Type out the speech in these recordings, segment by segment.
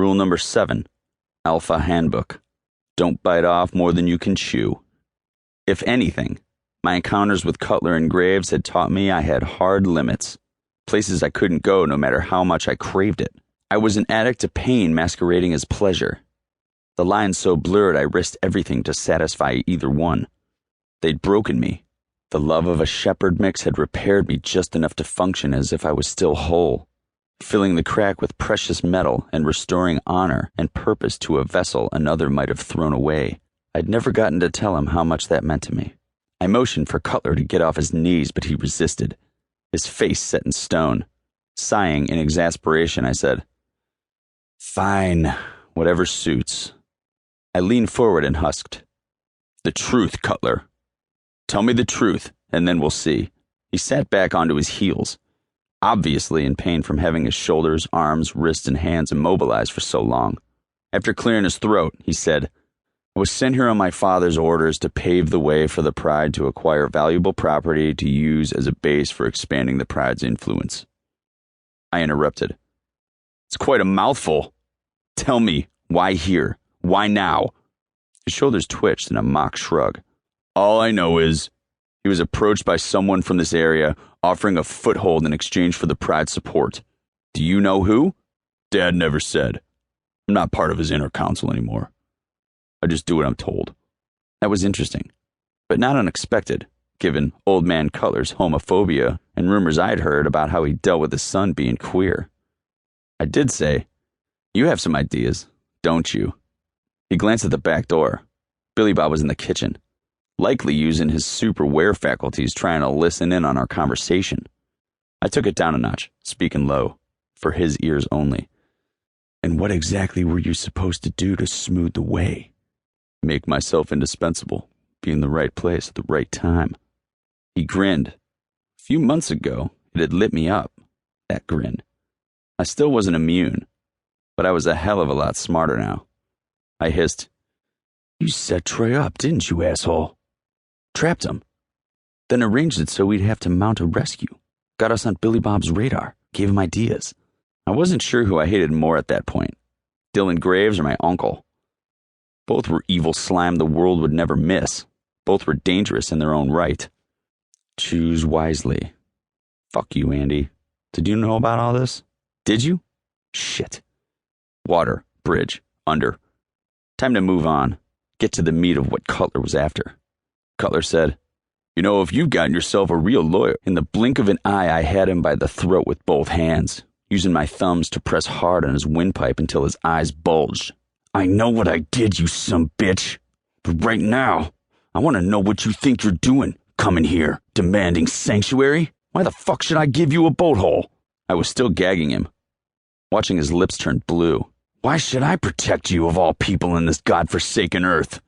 Rule number 7, Alpha Handbook. Don't bite off more than you can chew. If anything, my encounters with Cutler and Graves had taught me I had hard limits, places I couldn't go no matter how much I craved it. I was an addict to pain masquerading as pleasure. The lines so blurred I risked everything to satisfy either one. They'd broken me. The love of a shepherd mix had repaired me just enough to function as if I was still whole, filling the crack with precious metal and restoring honor and purpose to a vessel another might have thrown away. I'd never gotten to tell him how much that meant to me. I motioned for Cutler to get off his knees, but he resisted, his face set in stone. Sighing in exasperation, I said, "Fine, whatever suits." I leaned forward and husked, "The truth, Cutler. Tell me the truth, and then we'll see." He sat back onto his heels, obviously in pain from having his shoulders, arms, wrists, and hands immobilized for so long. After clearing his throat, he said, "I was sent here on my father's orders to pave the way for the Pride to acquire valuable property to use as a base for expanding the Pride's influence." I interrupted. "It's quite a mouthful. Tell me, why here? Why now?" His shoulders twitched in a mock shrug. "All I know is, he was approached by someone from this area offering a foothold in exchange for the Pride's support. Do you know who?" "Dad never said. I'm not part of his inner council anymore. I just do what I'm told." That was interesting, but not unexpected, given old man Cutler's homophobia and rumors I'd heard about how he dealt with his son being queer. I did say, "You have some ideas, don't you?" He glanced at the back door. Billy Bob was in the kitchen, likely using his super-aware faculties trying to listen in on our conversation. I took it down a notch, speaking low, for his ears only. "And what exactly were you supposed to do to smooth the way?" "Make myself indispensable, be in the right place at the right time." He grinned. A few months ago, it had lit me up, that grin. I still wasn't immune, but I was a hell of a lot smarter now. I hissed, "You set Troy up, didn't you, asshole?" "Trapped him. Then arranged it so we'd have to mount a rescue. Got us on Billy Bob's radar, gave him ideas." I wasn't sure who I hated more at that point, Dylan Graves or my uncle. Both were evil slime the world would never miss. Both were dangerous in their own right. Choose wisely. Fuck you, Andy. Did you know about all this? Did you? Shit. Water, bridge, under. Time to move on. Get to the meat of what Cutler was after. Cutler said, "You know, if you've gotten yourself a real lawyer, in the blink of an eye I had him by the throat with both hands, using my thumbs to press hard on his windpipe until his eyes bulged. I know what I did, you some bitch. But right now, I want to know what you think you're doing, coming here, demanding sanctuary. Why the fuck should I give you a boat hole?" I was still gagging him, watching his lips turn blue. "Why should I protect you of all people in this godforsaken earth?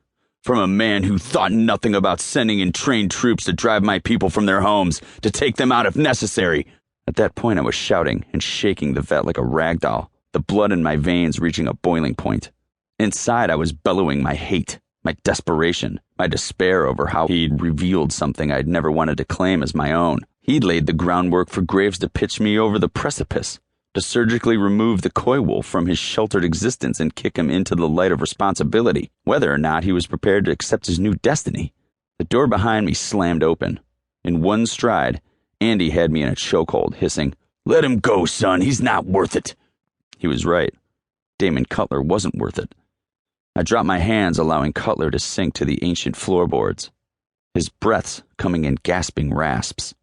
From a man who thought nothing about sending in trained troops to drive my people from their homes, to take them out if necessary." At that point I was shouting and shaking the vet like a rag doll, the blood in my veins reaching a boiling point. Inside I was bellowing my hate, my desperation, my despair over how he'd revealed something I'd never wanted to claim as my own. He'd laid the groundwork for Graves to pitch me over the precipice, to surgically remove the coy wolf from his sheltered existence and kick him into the light of responsibility, whether or not he was prepared to accept his new destiny. The door behind me slammed open. In one stride, Andy had me in a chokehold, hissing, "Let him go, son, he's not worth it." He was right. Damon Cutler wasn't worth it. I dropped my hands, allowing Cutler to sink to the ancient floorboards, his breaths coming in gasping rasps.